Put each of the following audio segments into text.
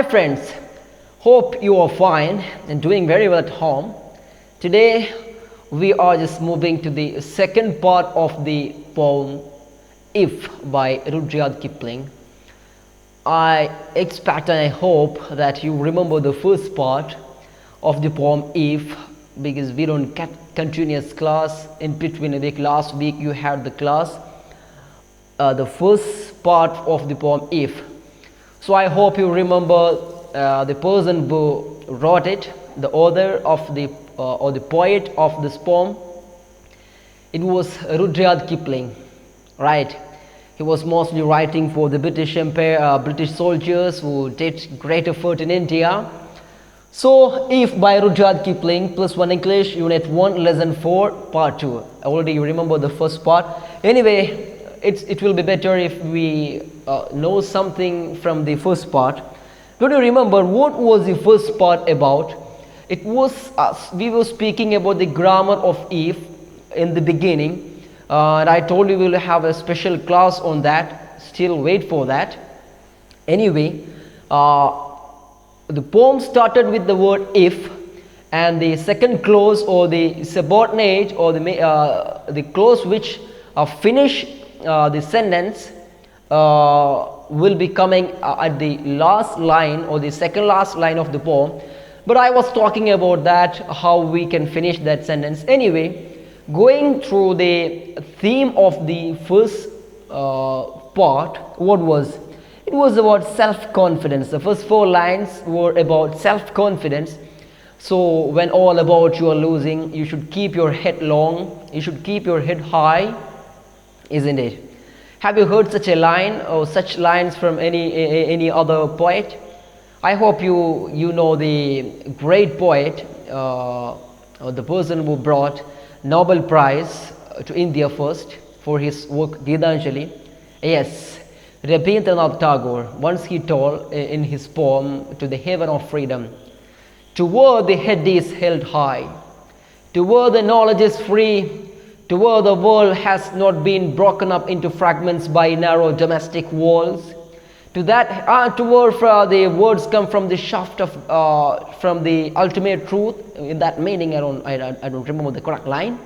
Hi friends, hope you are fine and doing very well at home. Today we are just moving to the second part of the poem If by Rudyard Kippling. I expect and I hope that you remember the first part of the poem If, because we don't get continuous class in between a week. Last week you had the class, the first part of the poem If. So I hope you remember the person who wrote it, the author of the or the poet of this poem. It was Rudyard Kippling, right? He was mostly writing for the British Empire, British soldiers who did great effort in India. So, If by Rudyard Kipling, plus 1 English, Unit 1, Lesson 4, Part 2. Already you remember the first part. Anyway, it will be better if we know something from the first part. Don't you remember what was the first part about? It was we were speaking about the grammar of if in the beginning, and I told you we will have a special class on that. Still wait for that. Anyway, the poem started with the word if, and the second clause or the subordinate or the clause which finish the sentence will be coming at the last line or the second last line of the poem. But I was talking about that, how we can finish that sentence. Anyway, going through the theme of the first part, what was? It was about self-confidence. The first 4 lines were about self-confidence. So when all about you are losing, you should keep your head long, you should keep your head high, isn't it? Have you heard such a line or such lines from any other poet? I hope you know the great poet, or the person who brought Nobel Prize to India first for his work Gitanjali. Yes, Rabindranath Tagore. Once he told in his poem To the Heaven of Freedom, to where the head is held high, to where the knowledge is free, to where the world has not been broken up into fragments by narrow domestic walls, to that to where the words come from the shaft of from the ultimate truth. In that meaning, I don't remember the correct line.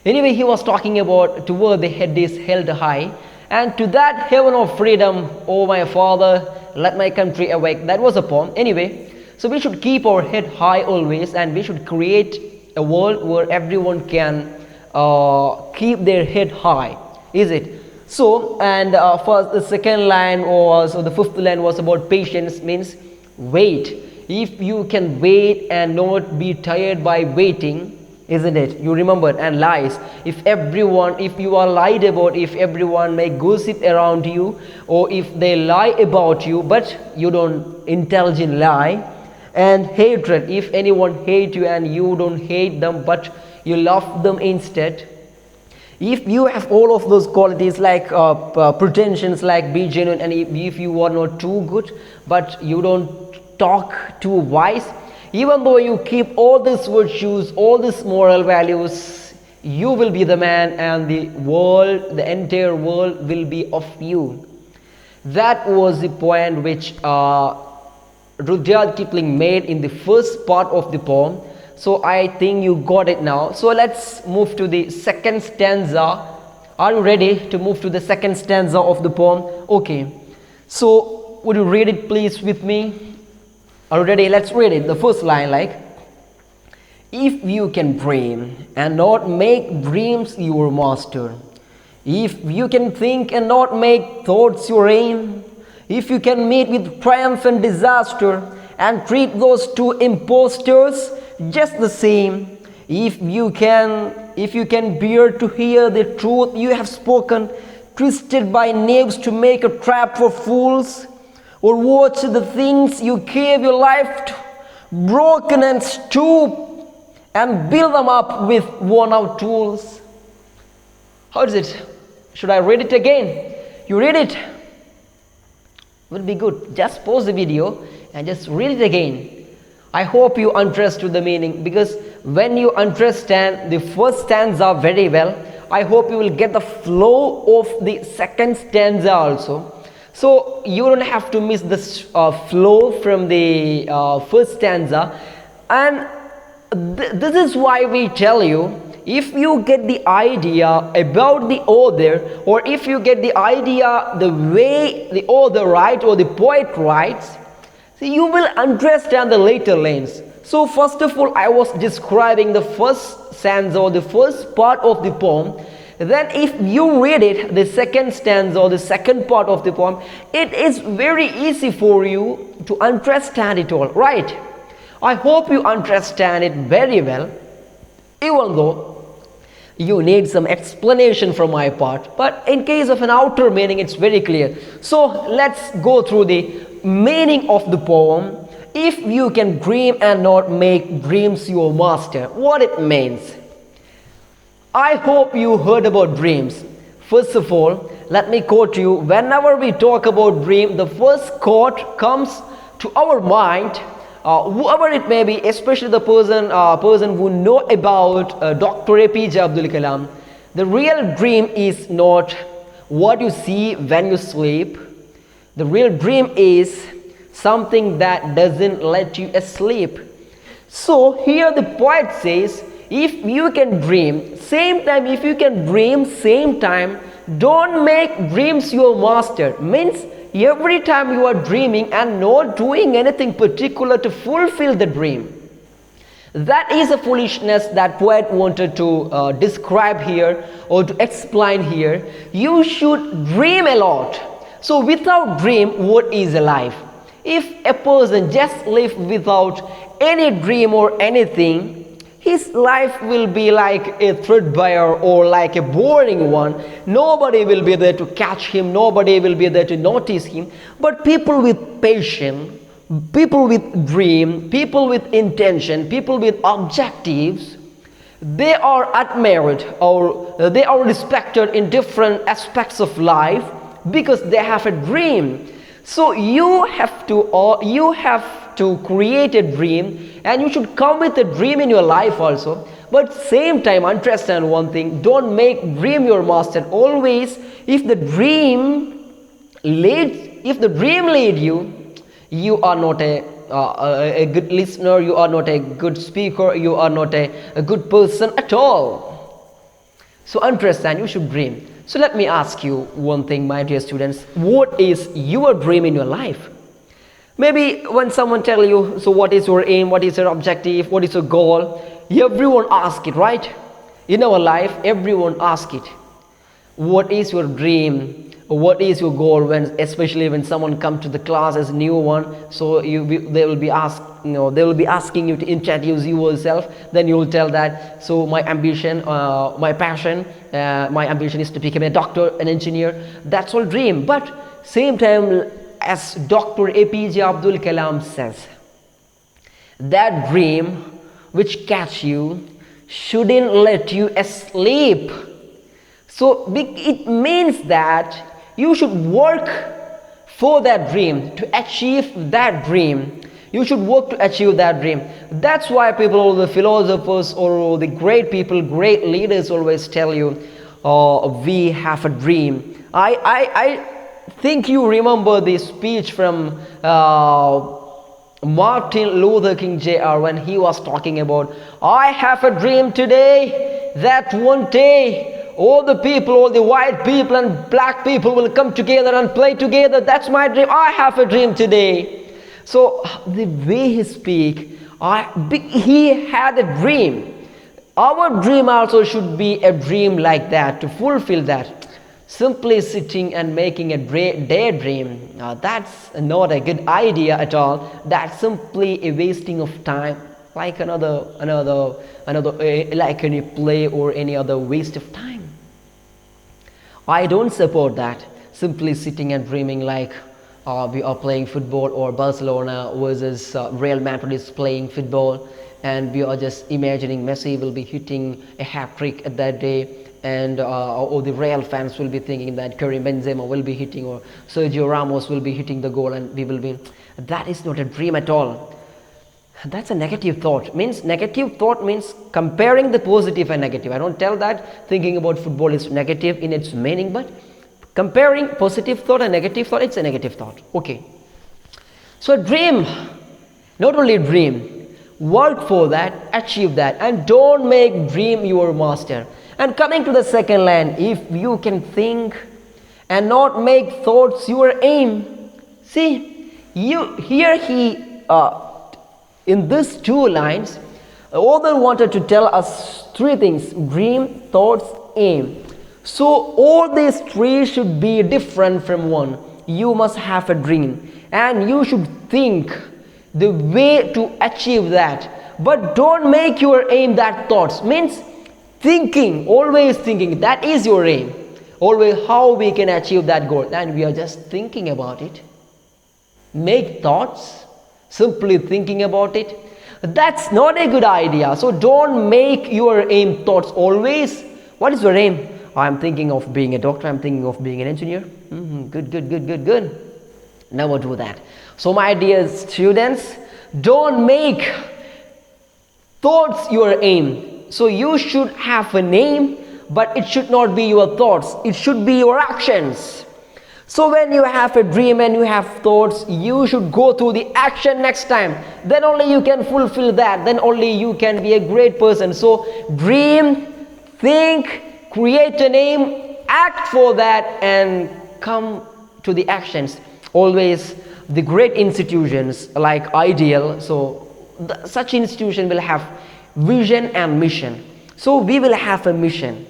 Anyway, he was talking about to where the head is held high, and to that heaven of freedom, oh my father, let my country awake. That was a poem. Anyway, so we should keep our head high always, and we should create a world where everyone can keep their head high, is it? So, and first the second line was, or the fifth line was about patience, means wait. If you can wait and not be tired by waiting, isn't it? You remember. And lies. If you are lied about, if everyone may gossip around you, or if they lie about you, but you don't indulge in lie. And hatred, if anyone hate you and you don't hate them, but you love them instead. If you have all of those qualities like pretensions, like be genuine, and if you are not too good, but you don't talk too wise, even though you keep all these virtues, all these moral values, you will be the man, and the world, the entire world will be of you. That was the point which Rudyard Kipling made in the first part of the poem. So I think you got it now. So let's move to the second stanza. Are you ready to move to the second stanza of the poem? Okay. So would you read it please with me? Are you ready? Let's read it. The first line, like, if you can dream and not make dreams your master, if you can think and not make thoughts your aim, if you can meet with triumph and disaster and treat those two impostors just the same, if you can bear to hear the truth you have spoken, twisted by knaves to make a trap for fools, or watch the things you gave your life to, broken and stoop, and build them up with worn out tools. How is it? Should I read it again? You read it? Will be good. Just pause the video and just read it again. I hope you understood the meaning, because when you understand the first stanza very well, I hope you will get the flow of the second stanza also. So you don't have to miss the flow from the first stanza. And this is why we tell you, if you get the idea about the author, or if you get the idea the way the author writes or the poet writes, so you will understand the later lines. So first of all, I was describing the first stanza or the first part of the poem. Then if you read it, the second stanza or the second part of the poem, it is very easy for you to understand it all, right? I hope you understand it very well, even though you need some explanation from my part. But in case of an outer meaning, it's very clear. So let's go through the meaning of the poem. If you can dream and not make dreams your master, what it means. I hope you heard about dreams. First of all, let me quote you. Whenever we talk about dream, the first quote comes to our mind, whoever it may be, especially the person who know about Dr. APJ Abdul Kalam. The real dream is not what you see when you sleep. The real dream is something that doesn't let you asleep. So here the poet says, if you can dream, same time, if you can dream, same time, don't make dreams your master. Means every time you are dreaming and not doing anything particular to fulfill the dream. That is a foolishness that poet wanted to describe here or to explain here. You should dream a lot. So without dream, what is a life? If a person just lives without any dream or anything, his life will be like a threadbare or like a boring one. Nobody will be there to catch him. Nobody will be there to notice him. But people with passion, people with dream, people with intention, people with objectives, they are admired or they are respected in different aspects of life because they have a dream. So you have to create a dream, and you should come with a dream in your life also. But same time, understand one thing, don't make dream your master. Always, if the dream lead you, you are not a good listener, you are not a good speaker, you are not a good person at all. So understand, you should dream. So let me ask you one thing, my dear students. What is your dream in your life? Maybe when someone tell you, so what is your aim, what is your objective, what is your goal? Everyone asks it, right? In our life, everyone asks it. What is your dream? What is your goal? Especially when someone comes to the class as a new one, so they will be asking you to introduce yourself. Then you will tell that, so my ambition, my passion, my ambition is to become a doctor, an engineer. That's all dream. But same time, as Dr. APJ Abdul Kalam says, that dream which catch you shouldn't let you asleep. So it means that you should work for that dream, to achieve that dream. You should work to achieve that dream. That's why people, all the philosophers or the great people, great leaders always tell you, we have a dream. I think you remember the speech from Martin Luther King Jr. when he was talking about, I have a dream today that one day all the people, all the white people and black people will come together and play together. That's my dream. I have a dream today. So the way he speak, he had a dream. Our dream also should be a dream like that, to fulfill that. Simply sitting and making a daydream, that's not a good idea at all. That's simply a wasting of time, like another like any play or any other waste of time. I don't support that. Simply sitting and dreaming like we are playing football, or Barcelona versus Real Madrid is playing football, and we are just imagining Messi will be hitting a hat-trick at that day, and or the Real fans will be thinking that Karim Benzema will be hitting, or Sergio Ramos will be hitting the goal, and we will be. That is not a dream at all. That's a negative thought. Negative thought means comparing the positive and negative. I don't tell that thinking about football is negative in its meaning, but Comparing positive thought and negative thought, it's a negative thought. Okay. So dream, not only dream, work for that, achieve that, and don't make dream your master. And coming to the second line, if you can think and not make thoughts your aim. See, in these two lines, the author wanted to tell us three things: dream, thoughts, aim. So all these three should be different from one. You must have a dream and you should think the way to achieve that, but don't make your aim that thoughts. Means thinking, always thinking, that is your aim. Always how we can achieve that goal, and we are just thinking about it. Make thoughts, simply thinking about it, that's not a good idea. So don't make your aim thoughts always. What is your aim? I'm thinking of being a doctor, I'm thinking of being an engineer. Good. Never do that. So my dear students, don't make thoughts your aim. So you should have an aim, but it should not be your thoughts, it should be your actions. So when you have a dream and you have thoughts, you should go through the action next time. Then only you can fulfill that. Then only you can be a great person. So dream, think, create an aim, act for that, and come to the actions. Always the great institutions like Ideal, so such institution will have vision and mission. So we will have a mission.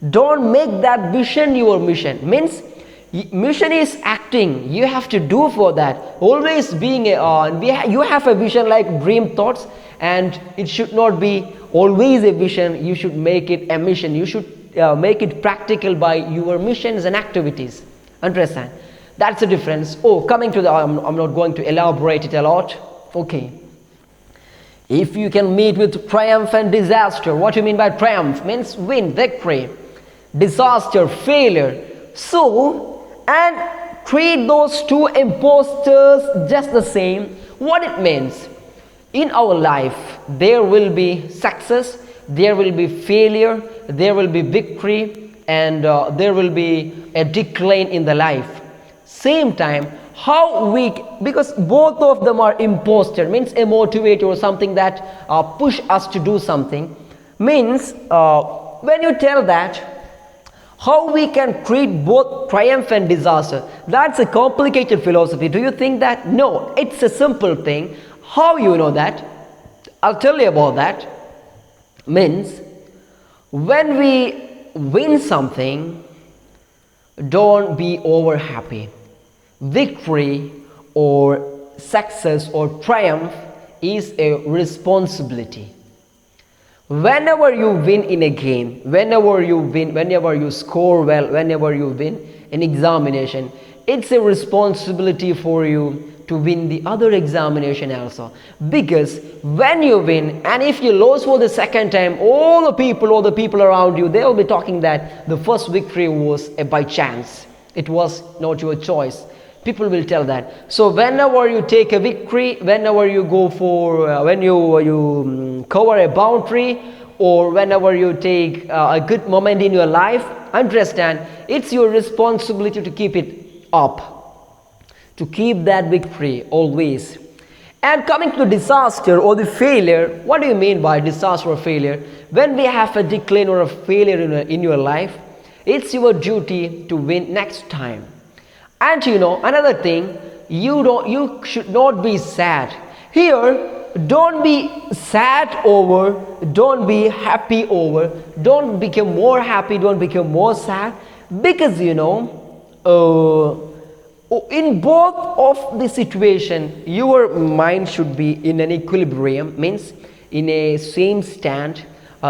Don't make that vision your mission. Means mission is acting, you have to do for that. Always being you have a vision like dream thoughts, and it should not be always a vision. You should make it a mission. You should make it practical by your missions and activities. Understand? That's the difference. Coming to the I'm not going to elaborate it a lot. Okay. If you can meet with triumph and disaster, what do you mean by triumph? Means win, victory. Disaster, failure. So, and treat those two imposters just the same. What it means? In our life, there will be success, there will be failure, there will be victory, and there will be a decline in the life. Same time, because both of them are imposter, means a motivator or something that push us to do something. Means when you tell that, how we can treat both triumph and disaster, that's a complicated philosophy. Do you think that? No, it's a simple thing. How you know that? I'll tell you about that. Means when we win something, don't be over happy. Victory or success or triumph is a responsibility. Whenever you win in a game, whenever you score well, whenever you win an examination, it's a responsibility for you to win the other examination also. Because when you win, and if you lose for the second time, all the people around you, they will be talking that the first victory was by chance. It was not your choice. People will tell that. So whenever you take a victory, whenever you go for, when you cover a boundary, or whenever you take a good moment in your life, understand, it's your responsibility to keep it up, to keep that victory always. And coming to disaster or the failure, what do you mean by disaster or failure? When we have a decline or a failure in your life, it's your duty to win next time. And you know, another thing, you should not be sad. Here, don't be sad over, don't be happy over, don't become more happy, don't become more sad. Because you know, in both of the situation, your mind should be in an equilibrium, means in a same stand,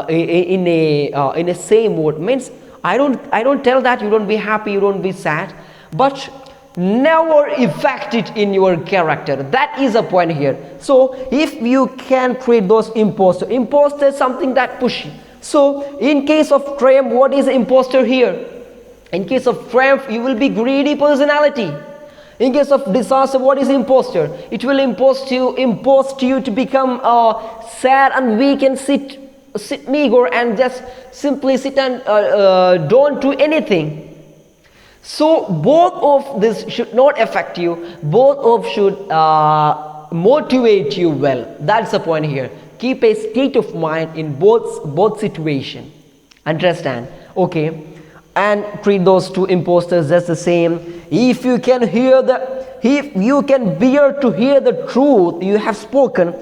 in a same mode. Means I don't tell that you don't be happy, you don't be sad, but never affect it in your character. That is a point here. So if you can create those imposter something that push you. So in case of triumph, what is imposter here? In case of triumph, you will be greedy personality. In case of disaster, what is imposter? It will impose you to become sad and weak and sit meager and just simply sit and don't do anything. So both of this should not affect you, both of should motivate you well. That's the point here. Keep a state of mind in both situation. Understand? Okay. And treat those two imposters just the same. If you can bear to hear the truth you have spoken,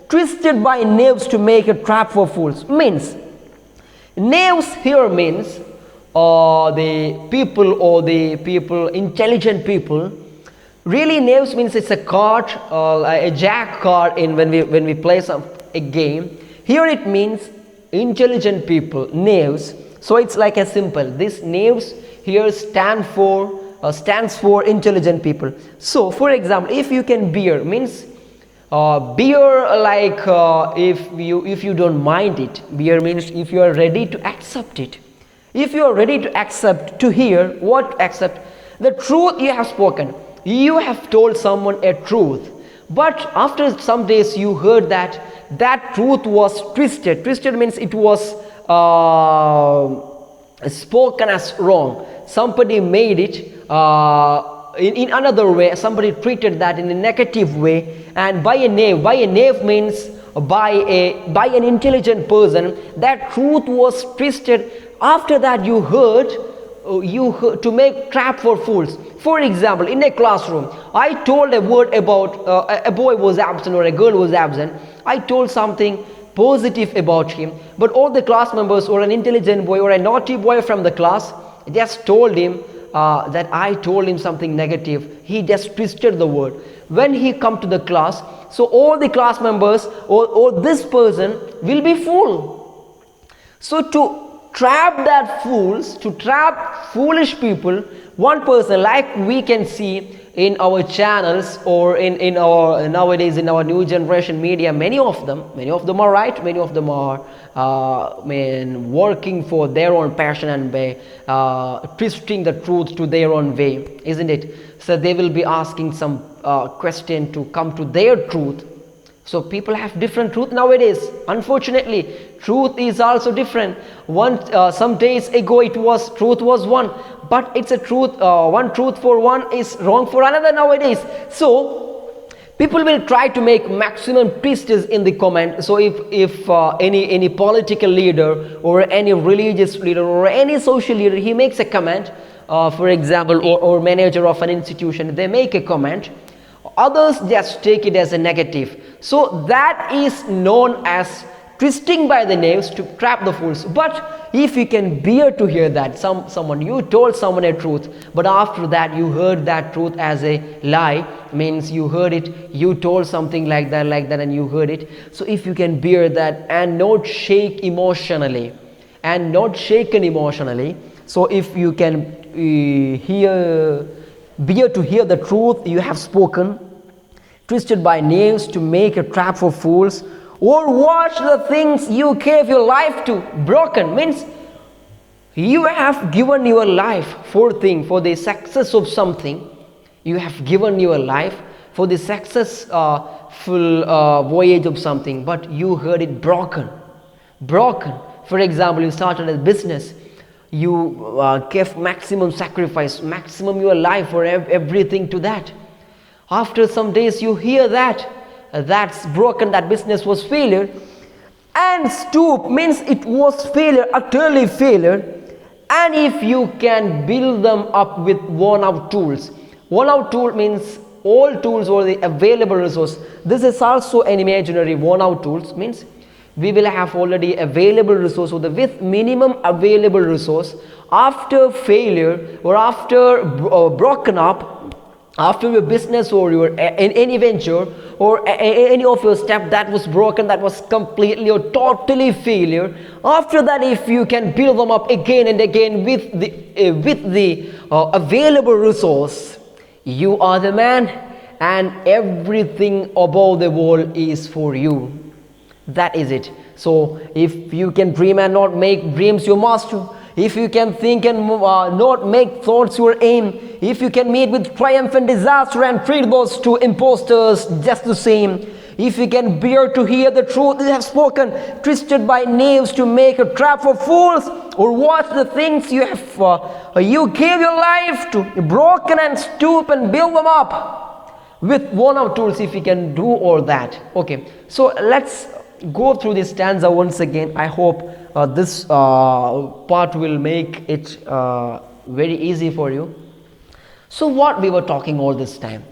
twisted by knaves to make a trap for fools. Means, knaves here means the people, intelligent people. Really, knaves means it's a card, a jack card in when we play a game. Here it means intelligent people, knaves. So it's like a simple. This knaves here stands for intelligent people. So, for example, if you can bear means bear like if you don't mind it. Bear means if you are ready to accept it. If you are ready to accept, to hear what accept the truth you have spoken. You have told someone a truth, but after some days you heard that truth was twisted. Twisted means it was spoken as wrong. Somebody made it in another way. Somebody treated that in a negative way, and by a knave means by an intelligent person. That truth was twisted. After that you heard to make trap for fools. For example, in a classroom, I told a word about a boy was absent or a girl was absent. I told something positive about him, but all the class members or an intelligent boy or a naughty boy from the class just told him that I told him something negative. He just twisted the word. When he come to the class, so all the class members or this person will be fool. So to trap foolish people, one person, like we can see in our channels or in our nowadays in our new generation media, many of them are right, many of them are working for their own passion and way, twisting the truth to their own way, isn't it? So they will be asking some question to come to their truth. So people have different truth nowadays. Unfortunately, truth is also different. Some days ago truth was one, but it's a truth. One truth for one is wrong for another nowadays. So people will try to make maximum twists in the comment. So if any political leader or any religious leader or any social leader, he makes a comment, for example, or manager of an institution, they make a comment. Others just take it as a negative. So that is known as twisting by the knaves to trap the fools. But if you can bear to hear that someone you told someone a truth, but after that you heard that truth as a lie, means you heard it, you told something like that and you heard it. So if you can bear that and not shake emotionally and not shaken emotionally, so if you can bear to hear the truth you have spoken, twisted by knaves to make a trap for fools, or watch the things you gave your life to broken, means you have given your life for the success of something. You have given your life for the successful voyage of something, but you heard it broken. For example, you started a business. You gave maximum sacrifice, maximum your life for everything to that. After some days you hear that's broken, that business was failure, and stoop means it was failure, utterly failure. And if you can build them up with worn out tools. Worn out tool means all tools or the available resource. This is also an imaginary. Worn out tools means we will have already available resource, or with minimum available resource. After failure or after broken up, after your business or your any venture or any of your step that was broken, that was completely or totally failure, after that if you can build them up again and again with the available resource, you are the man, and everything above the world is for you. That is it. So if you can dream and not make dreams your master, if you can think and not make thoughts your aim, if you can meet with triumph and disaster and treat those two imposters just the same, if you can bear to hear the truth you have spoken, twisted by knaves to make a trap for fools, or watch the things you have you gave your life to broken and stoop and build them up with worn-out tools, if you can do all that. Okay, so let's go through this stanza once again. I hope this part will make it very easy for you. So what we were talking all this time?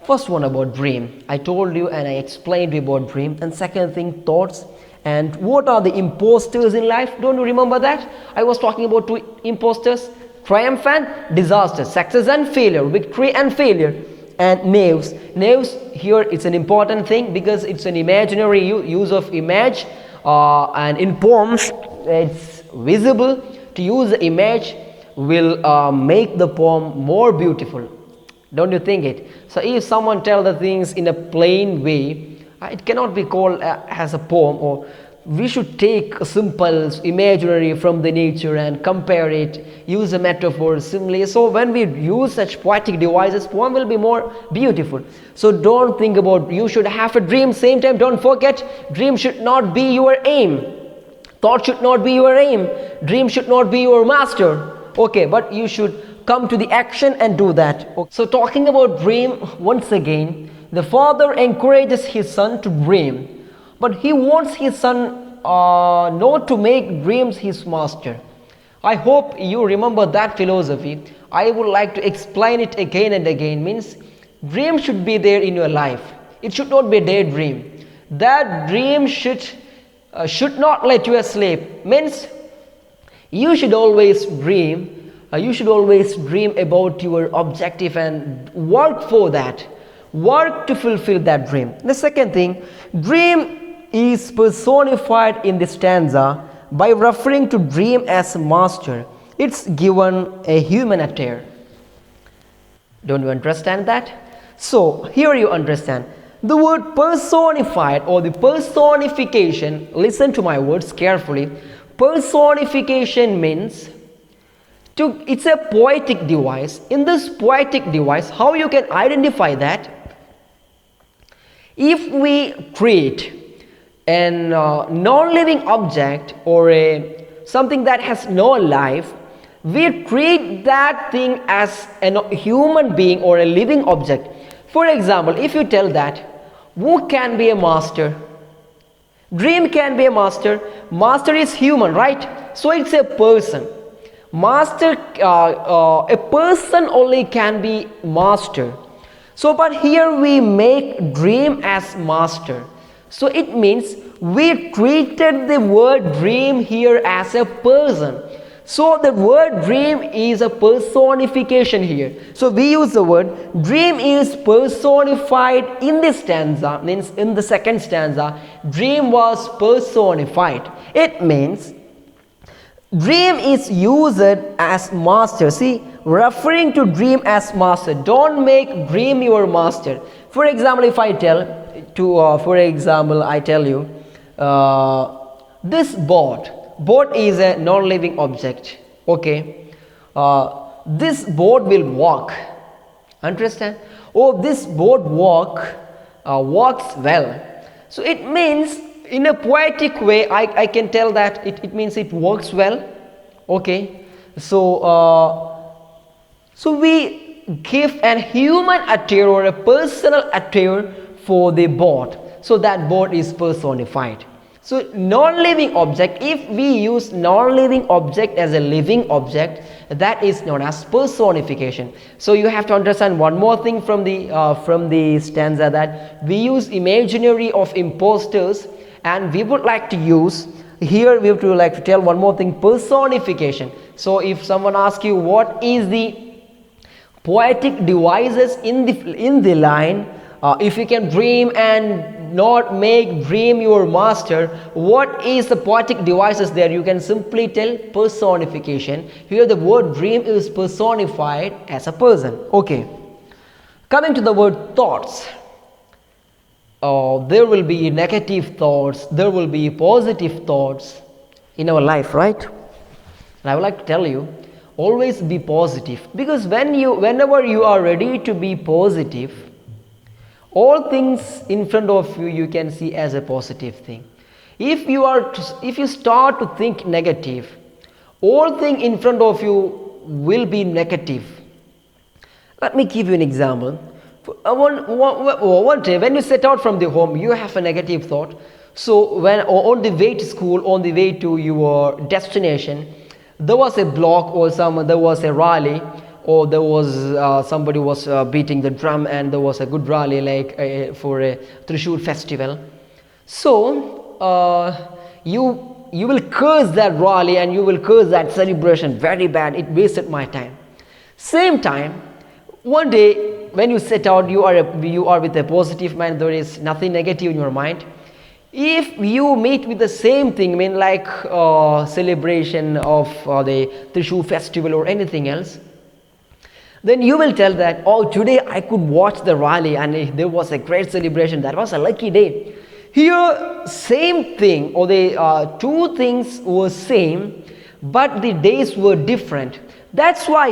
First one about dream. I told you and I explained about dream. And second thing, thoughts. And what are the imposters in life? Don't you remember that? I was talking about two imposters: triumph and disaster, success and failure, victory and failure. And knaves. Knaves here, it's an important thing because it's an imaginary use of image, and in poems it's visible. To use the image will make the poem more beautiful. Don't you think it? So if someone tells the things in a plain way, it cannot be called as a poem. Or we should take a simple imaginary from the nature and compare it, use a metaphor, simile. So when we use such poetic devices, poem will be more beautiful. So don't think about you should have a dream. Same time, don't forget, dream should not be your aim. Thought should not be your aim. Dream should not be your master. Okay, but you should come to the action and do that. Okay. So talking about dream once again, the father encourages his son to dream, but he wants his son not to make dreams his master. I hope you remember that philosophy. I would like to explain it again and again. Means dream should be there in your life. It should not be a daydream. That dream should not let you asleep. Means you should always dream. You should always dream about your objective and work for that. Work to fulfill that dream. The second thing, dream is personified in this stanza by referring to dream as master. It's given a human attire. Don't you understand that? So here you understand. The word personified or the personification, listen to my words carefully. Personification means it's a poetic device. In this poetic device, how you can identify that? If we create a non-living object or something that has no life, we treat that thing as a human being or a living object. For example, if you tell that, who can be a master? Dream can be a master. Master is human, right? So it's a person. Master, a person only can be master. So but here we make dream as master. So it means we treated the word dream here as a person. So the word dream is a personification here. So we use the word dream is personified in this stanza. Means in the second stanza, dream was personified. It means dream is used as master. See, referring to dream as master. Don't make dream your master. For example, if I tell you, this boat is a non-living object. Okay, this boat will walk. Understand? Oh, this boat walks well. So it means in a poetic way, I can tell that it means it works well. Okay, so we give a human attire or a personal attire for the boat. So that boat is personified. So non-living object, if we use non-living object as a living object, that is known as personification. So you have to understand one more thing from the stanza, that we use imaginary of imposters, and we would like to use here, we would like to tell one more thing, personification. So if someone asks you what is the poetic devices in the line, if you can dream and not make dream your master, what is the poetic devices there? You can simply tell personification. Here the word dream is personified as a person. Okay, coming to the word thoughts. There will be negative thoughts, there will be positive thoughts in our life, right? And I would like to tell you, always be positive, because whenever you are ready to be positive, All things in front of you, you can see as a positive thing. If you start to think negative, all thing in front of you will be negative. Let me give you an example. One day when you set out from the home, you have a negative thought. So when on the way to school, on the way to your destination, there was a block or there was a rally, or there was somebody was beating the drum, and there was a good rally like for a Trishul festival. So you will curse that rally and you will curse that celebration very bad. It wasted my time. Same time, one day when you set out, you are with a positive mind. There is nothing negative in your mind. If you meet with the same thing, I mean like celebration of the Trishul festival or anything else, then you will tell that, oh, today I could watch the rally and there was a great celebration. That was a lucky day. Here, same thing, or the two things were same, but the days were different. That's why,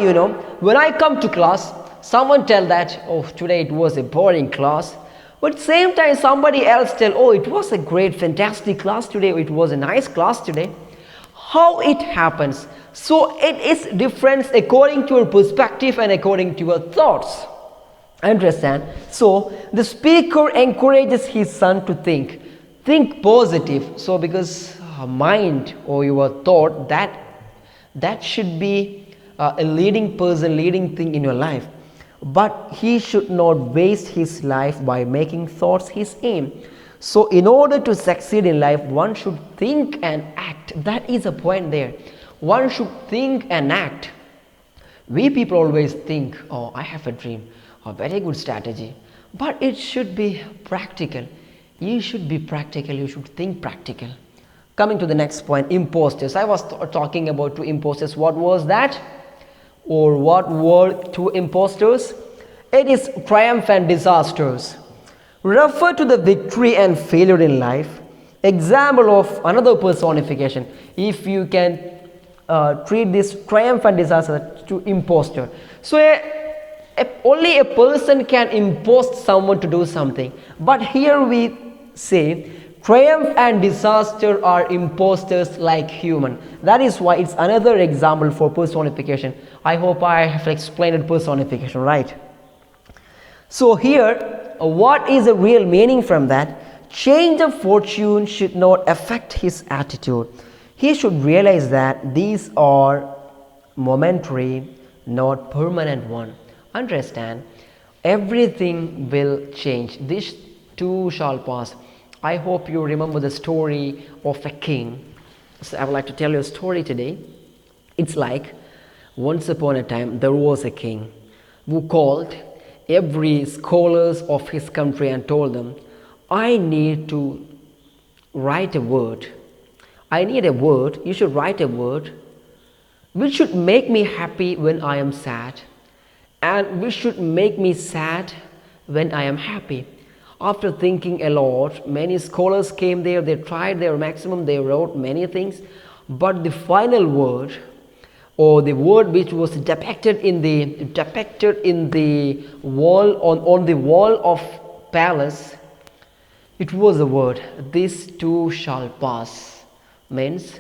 when I come to class, someone tell that, oh, today it was a boring class. But same time, somebody else tell, oh, it was a great, fantastic class today. It was a nice class today. How it happens? So it is different according to your perspective and according to your thoughts. Understand? So the speaker encourages his son to think positive. So because mind or your thought, that should be a leading thing in your life. But he should not waste his life by making thoughts his aim. So in order to succeed in life, one should think and act. That is a point there. One should think and act. We people always think, oh, I have a dream, a very good strategy. But it should be practical. You should be practical. You should think practical. Coming to the next point, imposters. I was talking about two imposters. What was that? Or what were two imposters? It is triumph and disasters. Refer to the victory and failure in life. Example of another personification. If you can treat this triumph and disaster to imposter. So only a person can impose someone to do something. But here we say triumph and disaster are imposters like human. That is why it's another example for personification. I hope I have explained personification, right? So here, what is the real meaning from that? Change of fortune should not affect his attitude. He should realize that these are momentary, not permanent one. Understand? Everything will change. This too shall pass. I hope you remember the story of a king. So I would like to tell you a story today. It's like, once upon a time, there was a king who called every scholars of his country and told them, I need to write a word. I need a word. You should write a word which should make me happy when I am sad, and which should make me sad when I am happy. After thinking a lot, many scholars came there. They tried their maximum. They wrote many things, but the final word, or the word which was depicted in the wall, on the wall of palace, it was the word, this too shall pass. Means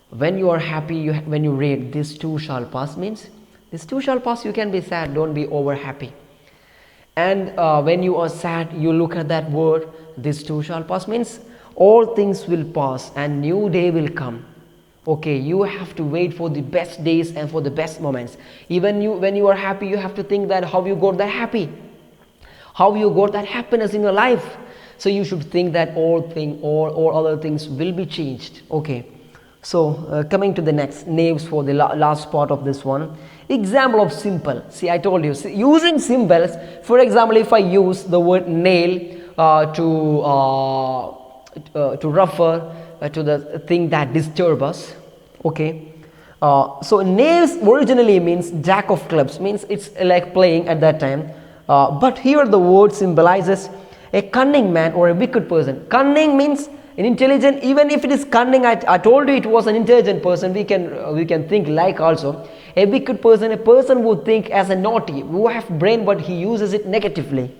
when you are happy, when you read this too shall pass, means this too shall pass, you can be sad, don't be over happy. And when you are sad, you look at that word, this too shall pass, means all things will pass and new day will come. Okay, you have to wait for the best days and for the best moments. Even when you are happy, you have to think that how you got that happy, how you got that happiness in your life. So you should think that all other things will be changed. Okay, so coming to the next, names for the last part of this one. Example of simple. See, I told you, using symbols. For example, if I use the word nail to refer to the thing that disturbs us. Okay, so nails originally means jack of clubs, means it's like playing at that time. But here the word symbolizes a cunning man or a wicked person. Cunning means an intelligent. Even if it is cunning, I told you it was an intelligent person. We can think like also. A wicked person, a person who think as a naughty, who have brain but he uses it negatively.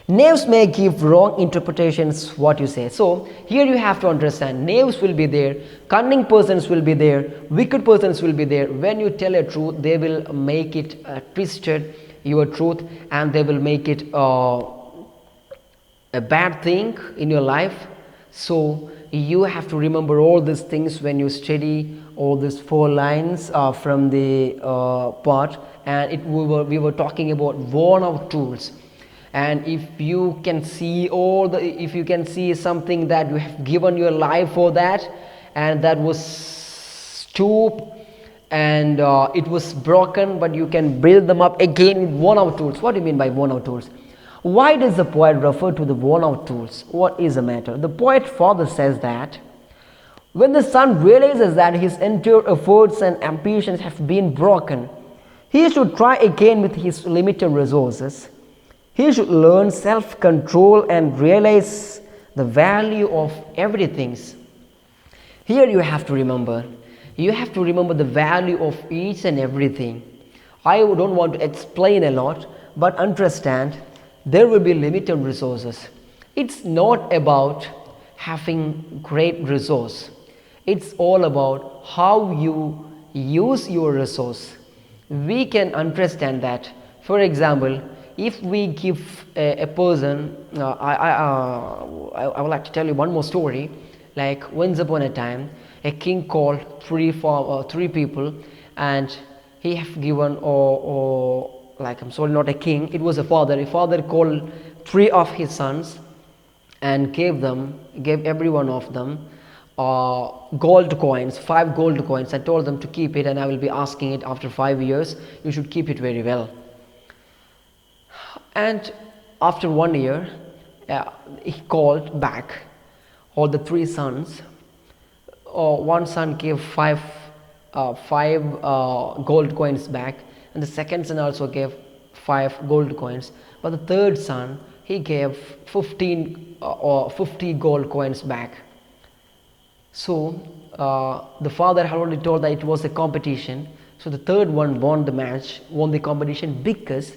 Knaves may give wrong interpretations what you say. So here you have to understand, knaves will be there, cunning persons will be there, wicked persons will be there. When you tell a truth, they will make it twisted, your truth, and they will make it a bad thing in your life. So you have to remember all these things when you study all these 4 lines from the part. And we were talking about worn out tools. And if you can see something that you have given your life for that, and that was stooped and it was broken, but you can build them up again with worn out tools. What do you mean by worn out tools? Why does the poet refer to the worn out tools? What is the matter? The poet further says that when the son realizes that his entire efforts and ambitions have been broken, he should try again with his limited resources. He should learn self-control and realize the value of everything. Here you have to remember the value of each and everything. I don't want to explain a lot, but understand there will be limited resources. It's not about having great resource. It's all about how you use your resource. We can understand that. For example, if we give a person, I would like to tell you one more story. Like once upon a time, a king called three people, and he have given not a king, it was a father. A father called 3 of his sons and gave every one of them gold coins, 5 gold coins. I told them to keep it, and I will be asking it after 5 years. You should keep it very well. And after 1 year, he called back all the 3 sons. One son gave 5 gold coins back, and the second son also gave 5 gold coins. But the third son, he gave 50 gold coins back. So the father had already told that it was a competition. So the third one won the competition because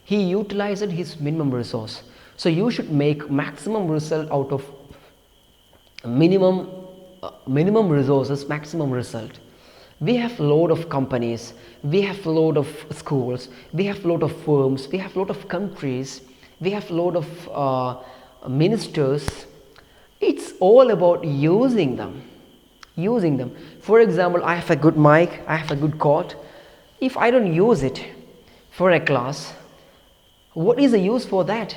he utilized his minimum resource. So you should make maximum result out of minimum resources, maximum result. We have a lot of companies, we have a lot of schools, we have a lot of firms, we have a lot of countries, we have a lot of ministers. It's all about using them. For example, I have a good mic, I have a good cord. If I don't use it for a class, what is the use for that?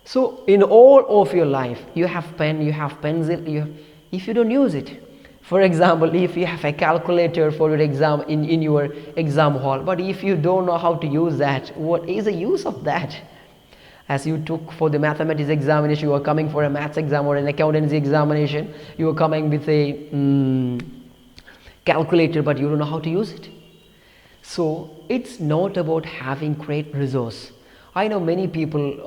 So in all of your life, you have pen, you have pencil, if you don't use it. For example, if you have a calculator for your exam in your exam hall, but if you don't know how to use that, what is the use of that? As you took for the mathematics examination, you are coming for a maths exam or an accountancy examination, you are coming with a calculator, but you don't know how to use it. So it's not about having great resource. I know many people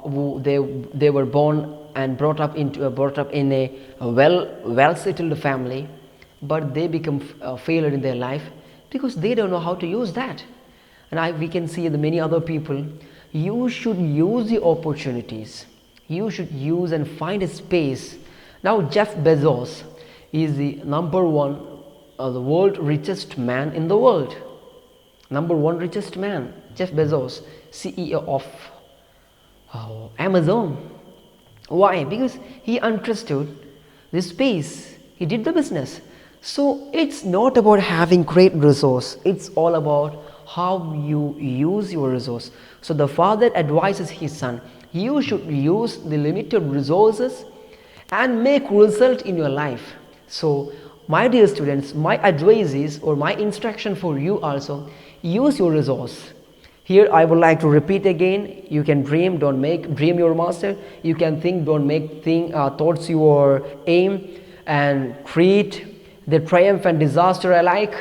who they were born and brought up in a well settled family, but they become failure in their life because they don't know how to use that. And we can see the many other people. You should use the opportunities. You should use and find a space. Now Jeff Bezos is the number 1, the world richest man in the world. Number 1 richest man, Jeff Bezos, CEO of Amazon. Why? Because he understood the space. He did the business. So it's not about having great resource. It's all about how you use your resource. So the father advises his son, you should use the limited resources and make result in your life. So my dear students, my advice is, or my instruction for you also, use your resource. Here I would like to repeat again, you can dream, don't make, dream your master. You can think, don't make thoughts your aim, and create the triumph and disaster alike,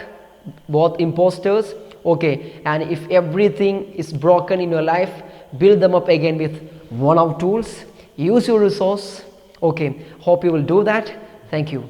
both imposters. Okay, and if everything is broken in your life, build them up again with one of tools. Use your resource. Okay, hope you will do that. Thank you.